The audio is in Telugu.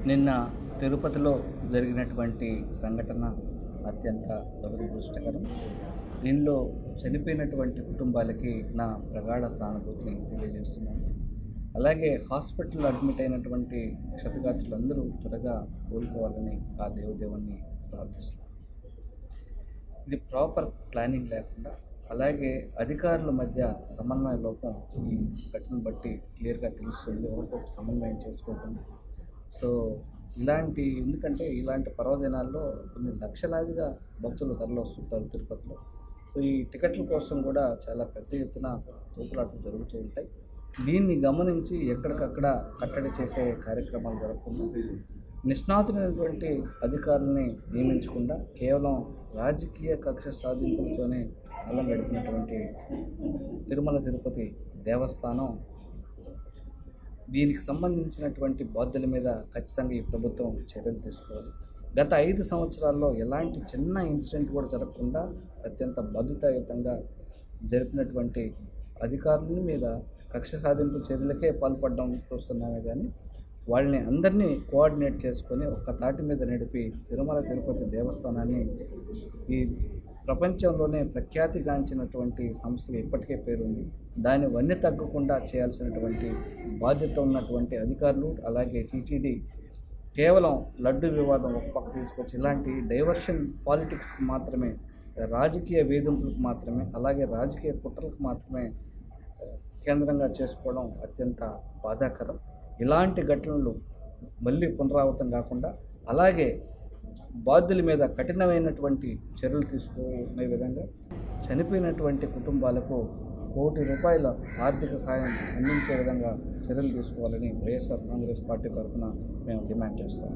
నిన్న తిరుపతిలో జరిగినటువంటి సంఘటన అత్యంత దురదృష్టకరం. దీనిలో చనిపోయినటువంటి కుటుంబాలకి నా ప్రగాఢ సానుభూతిని తెలియజేస్తున్నాను. అలాగే హాస్పిటల్లో అడ్మిట్ అయినటువంటి క్షతగాత్రులందరూ త్వరగా కోలుకోవాలని ఆ దేవుని ప్రార్థిస్తున్నాను. ఇది ప్రాపర్ ప్లానింగ్ లేకుండా, అలాగే అధికారుల మధ్య సమన్వయ లోపం ఈ ఘటనను బట్టి క్లియర్గా తెలుస్తుంది. ఒకరికొకరు సమన్వయం చేసుకోకుండా. సో ఎందుకంటే ఇలాంటి పర్వదినాల్లో కొన్ని లక్షలాదిగా భక్తులు తరలివస్తుంటారు తిరుపతిలో. సో ఈ టికెట్ల కోసం కూడా చాలా పెద్ద ఎత్తున తోపులాటలు జరుగుతూ ఉంటాయి. దీన్ని గమనించి ఎక్కడికక్కడ కట్టడి చేసే కార్యక్రమాలు జరగకుండా, నిష్ణాతులైనటువంటి అధికారుల్ని నియమించకుండా కేవలం రాజకీయ కక్ష సాధింపులతోనే కాలం గడిపినటువంటి తిరుమల తిరుపతి దేవస్థానం దీనికి సంబంధించినటువంటి బాధ్యుల మీద ఖచ్చితంగా ఈ ప్రభుత్వం చర్యలు తీసుకోవాలి. గత 5 సంవత్సరాల్లో ఎలాంటి చిన్న ఇన్సిడెంట్ కూడా జరగకుండా అత్యంత బాధ్యతాయుతంగా జరిపినటువంటి అధికారుల మీద కక్ష సాధింపు చర్యలకే పాల్పడడం చూస్తున్నామే కానీ వాళ్ళని అందరినీ కోఆర్డినేట్ చేసుకొని ఒక్క తాటి మీద నడిపి తిరుమల తిరుపతి దేవస్థానాన్ని ఈ ప్రపంచంలోనే ప్రఖ్యాతిగాంచినటువంటి సంస్థగా ఇప్పటికే పేరుంది. దాని వన్నీ తగ్గకుండా చేయాల్సినటువంటి బాధ్యత ఉన్నటువంటి అధికారులు, అలాగే టీటీడీ కేవలం లడ్డు వివాదం ఒక పక్క తీసుకొచ్చి ఇలాంటి డైవర్షన్ పాలిటిక్స్కి మాత్రమే, రాజకీయ వేధింపులకు మాత్రమే, అలాగే రాజకీయ కుట్రలకు మాత్రమే కేంద్రంగా చేసుకోవడం అత్యంత బాధాకరం. ఇలాంటి ఘటనలు మళ్ళీ పునరావృతం కాకుండా, అలాగే బాధ్యుల మీద కఠినమైనటువంటి చర్యలు తీసుకునే విధంగా చనిపోయినటువంటి కుటుంబాలకు ₹1 కోటి ఆర్థిక సాయం అందించే విధంగా చర్యలు తీసుకోవాలని వైఎస్ఆర్ కాంగ్రెస్ పార్టీ తరఫున మేము డిమాండ్ చేస్తాం.